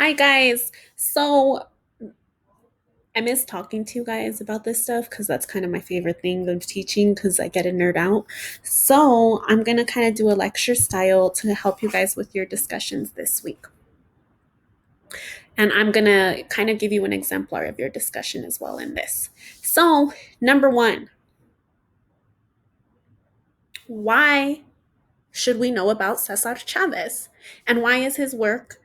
Hi, guys. So, I miss talking to you guys about this stuff because that's kind of my favorite thing of teaching because I get a nerd out. So, I'm going to kind of do a lecture style to help you guys with your discussions this week. And I'm going to kind of give you an exemplar of your discussion as well in this. So, number one, why should we know about Cesar Chavez? And why is his work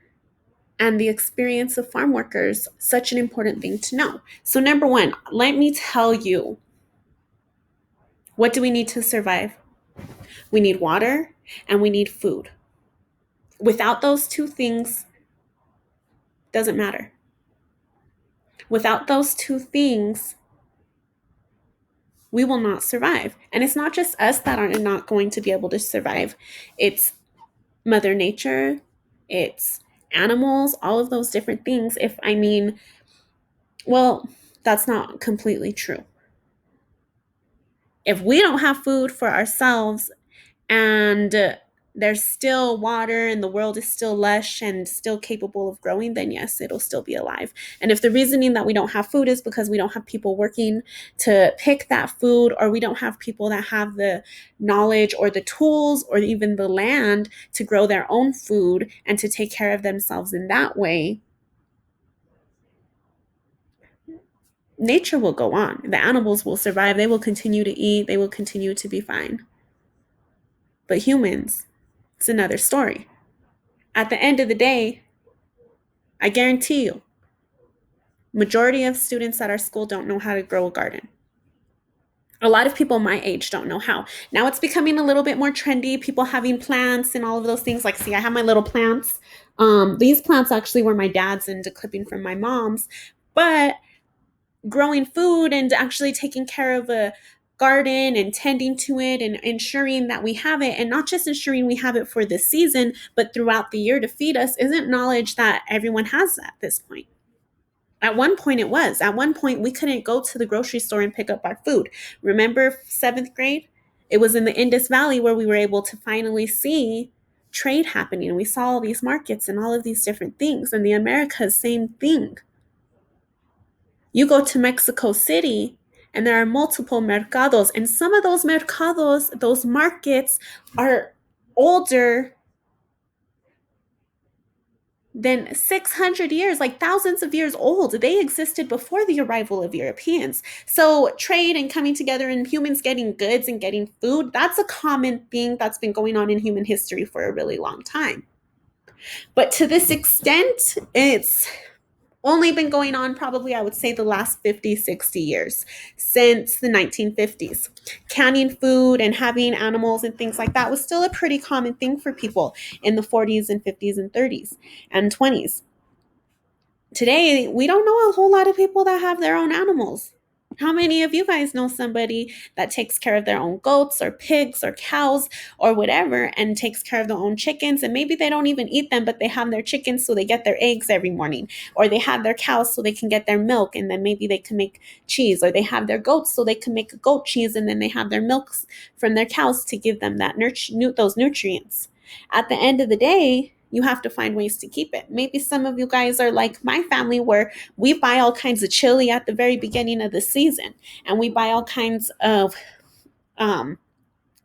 and the experience of farm workers such an important thing to know? So, number one, let me tell you, what do we need to survive? We need water and we need food. Without those two things, doesn't matter. Without those two things, we will not survive. And it's not just us that are not going to be able to survive. It's Mother Nature, it's animals, all of those different things. Well, that's not completely true. If we don't have food for ourselves and there's still water and the world is still lush and still capable of growing, then yes, it'll still be alive. And if the reasoning that we don't have food is because we don't have people working to pick that food, or we don't have people that have the knowledge or the tools or even the land to grow their own food and to take care of themselves in that way, nature will go on. The animals will survive. They will continue to eat. They will continue to be fine. But humans, it's another story. At the end of the day, I guarantee you, majority of students at our school don't know how to grow a garden. A lot of people my age don't know how. Now it's becoming a little bit more trendy, people having plants and all of those things. Like, see, I have my little plants. These plants actually were my dad's and a clipping from my mom's. But growing food and actually taking care of a garden and tending to it and ensuring that we have it, and not just ensuring we have it for this season, but throughout the year to feed us, isn't knowledge that everyone has at this point. At one point, it was. At one point, we couldn't go to the grocery store and pick up our food. Remember seventh grade? It was in the Indus Valley where we were able to finally see trade happening. We saw all these markets and all of these different things. And the Americas, same thing. You go to Mexico City and there are multiple mercados, and some of those mercados, those markets, are older than 600 years, like thousands of years old. They existed before the arrival of Europeans. So trade and coming together and humans getting goods and getting food, that's a common thing that's been going on in human history for a really long time. But to this extent, it's only been going on probably, I would say, the last 50, 60 years, since the 1950s. Canning food and having animals and things like that was still a pretty common thing for people in the 40s and 50s and 30s and 20s. Today, we don't know a whole lot of people that have their own animals. How many of you guys know somebody that takes care of their own goats or pigs or cows or whatever, and takes care of their own chickens? And maybe they don't even eat them, but they have their chickens so they get their eggs every morning, or they have their cows so they can get their milk and then maybe they can make cheese, or they have their goats so they can make a goat cheese and then they have their milks from their cows to give them those nutrients. At the end of the day, you have to find ways to keep it. Maybe some of you guys are like my family, where we buy all kinds of chili at the very beginning of the season, and we buy all kinds of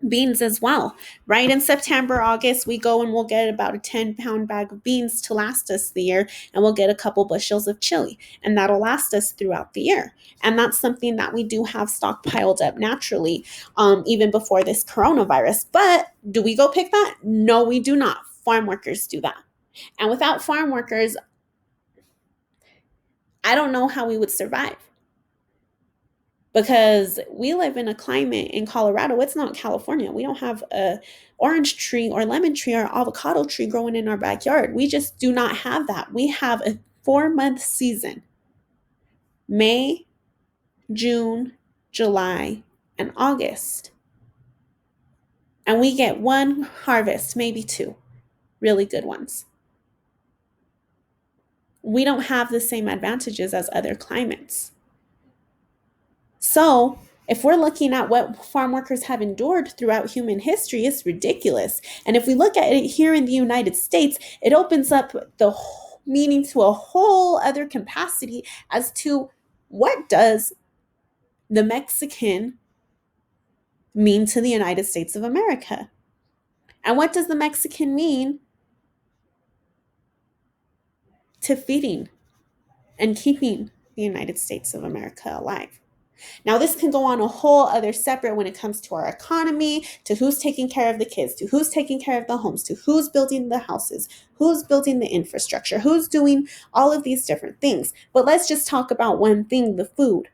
beans as well. Right in September, August, we go and we'll get about a 10-pound bag of beans to last us the year, and we'll get a couple bushels of chili, and that'll last us throughout the year. And that's something that we do have stockpiled up naturally, even before this coronavirus. But do we go pick that? No, we do not. Farm workers do that. And without farm workers, I don't know how we would survive, because we live in a climate in Colorado. It's not California. We don't have a orange tree or lemon tree or avocado tree growing in our backyard. We just do not have that. We have a 4-month season: May, June, July, and August. And we get one harvest, maybe two really good ones. We don't have the same advantages as other climates. So, if we're looking at what farm workers have endured throughout human history, it's ridiculous. And if we look at it here in the United States, it opens up the meaning to a whole other capacity as to what does the Mexican mean to the United States of America? And what does the Mexican mean to feeding and keeping the United States of America alive? Now, this can go on a whole other separate when it comes to our economy, to who's taking care of the kids, to who's taking care of the homes, to who's building the houses, who's building the infrastructure, who's doing all of these different things. But let's just talk about one thing, the food.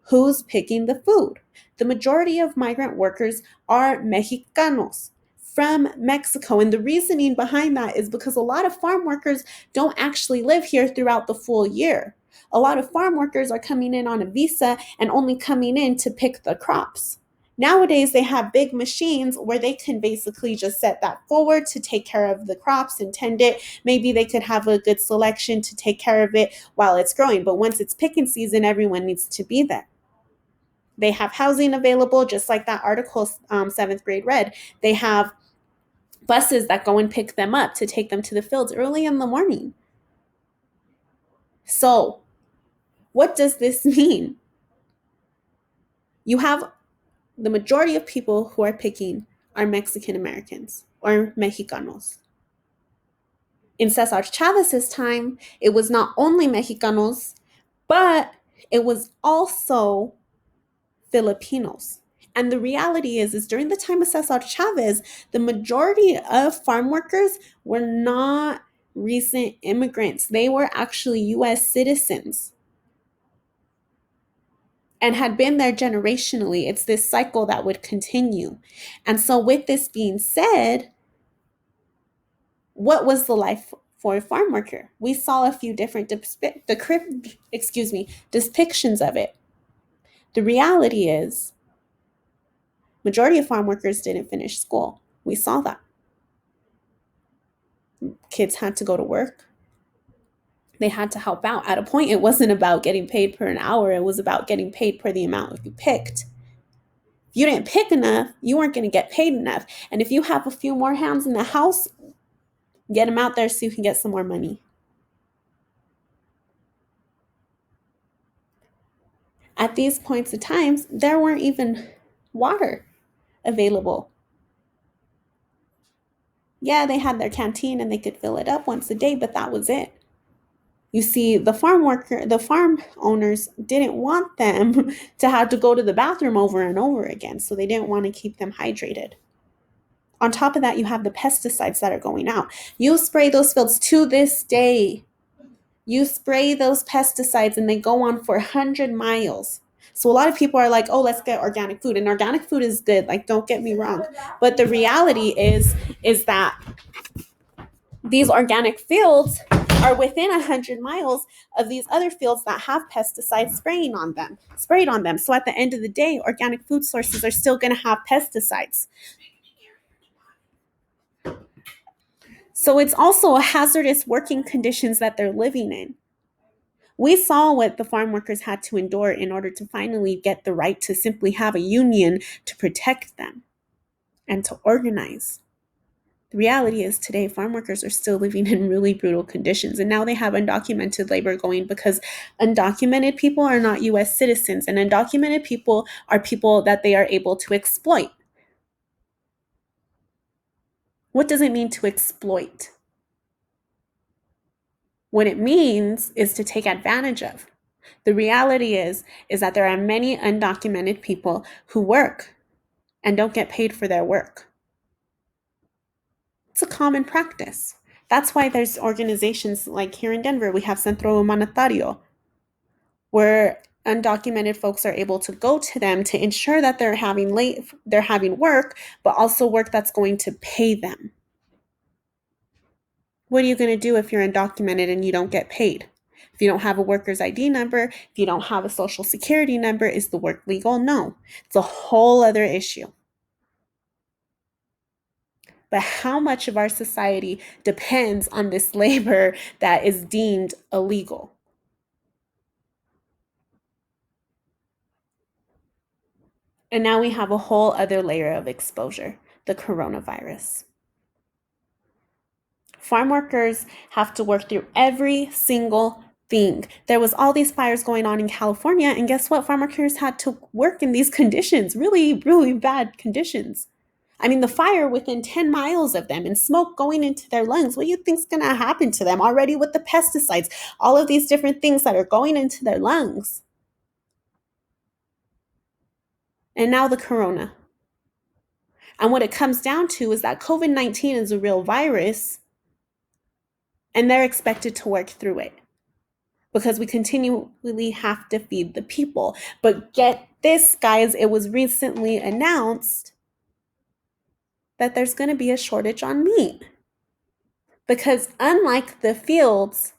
Who's picking the food? The majority of migrant workers are Mexicanos from Mexico. And the reasoning behind that is because a lot of farm workers don't actually live here throughout the full year. A lot of farm workers are coming in on a visa and only coming in to pick the crops. Nowadays, they have big machines where they can basically just set that forward to take care of the crops and tend it. Maybe they could have a good selection to take care of it while it's growing. But once it's picking season, everyone needs to be there. They have housing available, just like that article seventh grade read. They have buses that go and pick them up to take them to the fields early in the morning. So, what does this mean? You have the majority of people who are picking are Mexican Americans or Mexicanos. In Cesar Chavez's time, it was not only Mexicanos, but it was also Filipinos. And the reality is during the time of Cesar Chavez, the majority of farm workers were not recent immigrants. They were actually US citizens and had been there generationally. It's this cycle that would continue. And so with this being said, what was the life for a farm worker? We saw a few different depictions of it. The reality is majority of farm workers didn't finish school. We saw that. Kids had to go to work. They had to help out. At a point, it wasn't about getting paid per an hour. It was about getting paid per the amount you picked. If you didn't pick enough, you weren't going to get paid enough. And if you have a few more hands in the house, get them out there so you can get some more money. At these points of times, there weren't even water available. Yeah, they had their canteen and they could fill it up once a day, but that was it. You see, the farm owners didn't want them to have to go to the bathroom over and over again, so they didn't want to keep them hydrated. On top of that, you have the pesticides that are going out. You spray those fields to this day. You spray those pesticides and they go on for 100 miles. So a lot of people are like, oh, let's get organic food. And organic food is good. Like, don't get me wrong. But the reality is that these organic fields are within 100 miles of these other fields that have pesticides sprayed on them. So at the end of the day, organic food sources are still going to have pesticides. So it's also a hazardous working conditions that they're living in. We saw what the farm workers had to endure in order to finally get the right to simply have a union to protect them and to organize. The reality is today, farm workers are still living in really brutal conditions. And now they have undocumented labor going because undocumented people are not US citizens. And undocumented people are people that they are able to exploit. What does it mean to exploit? What it means is to take advantage of. The reality is that there are many undocumented people who work and don't get paid for their work. It's a common practice. That's why there's organizations like here in Denver, we have Centro Humanitario, where undocumented folks are able to go to them to ensure that they're having work, but also work that's going to pay them. What are you going to do if you're undocumented and you don't get paid? If you don't have a worker's ID number, if you don't have a social security number, is the work legal? No. It's a whole other issue. But how much of our society depends on this labor that is deemed illegal? And now we have a whole other layer of exposure, the coronavirus. Farm workers have to work through every single thing. There was all these fires going on in California, and guess what? Farm workers had to work in these conditions, really, really bad conditions. I mean, the fire within 10 miles of them and smoke going into their lungs. What do you think's going to happen to them already with the pesticides, all of these different things that are going into their lungs? And now the corona. And what it comes down to is that COVID-19 is a real virus, and they're expected to work through it because we continually have to feed the people. But get this, guys, it was recently announced that there's going to be a shortage on meat. Because unlike the fields,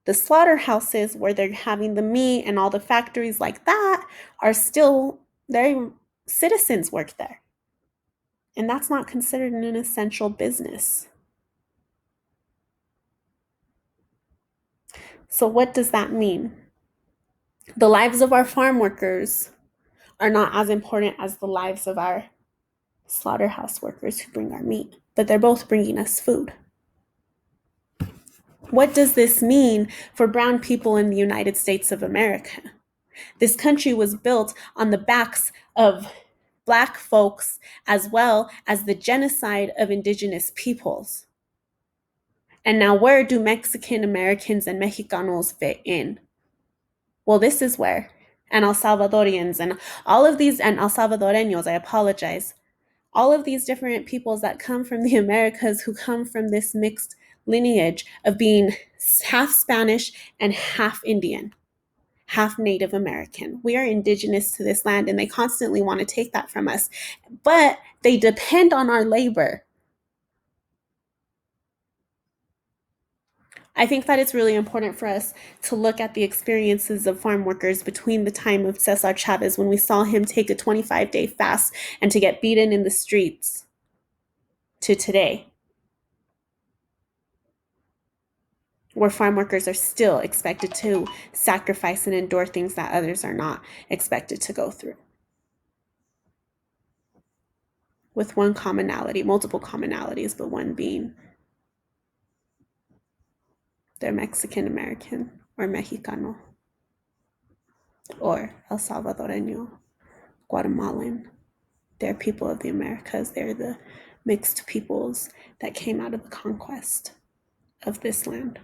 the slaughterhouses where they're having the meat and all the factories like that are still, their citizens work there. And that's not considered an essential business. So what does that mean? The lives of our farm workers are not as important as the lives of our slaughterhouse workers who bring our meat, but they're both bringing us food. What does this mean for brown people in the United States of America? This country was built on the backs of Black folks as well as the genocide of indigenous peoples. And now where do Mexican Americans and Mexicanos fit in? Well, this is where. And El Salvadorians and all of these, and El Salvadoreños, I apologize. All of these different peoples that come from the Americas who come from this mixed lineage of being half Spanish and half Indian, half Native American. We are indigenous to this land and they constantly want to take that from us, but they depend on our labor. I think that it's really important for us to look at the experiences of farm workers between the time of Cesar Chavez, when we saw him take a 25-day fast and to get beaten in the streets, to today, where farm workers are still expected to sacrifice and endure things that others are not expected to go through. With one commonality, multiple commonalities, but one being they're Mexican American or Mexicano or El Salvadoreño, Guatemalan. They're people of the Americas. They're the mixed peoples that came out of the conquest of this land.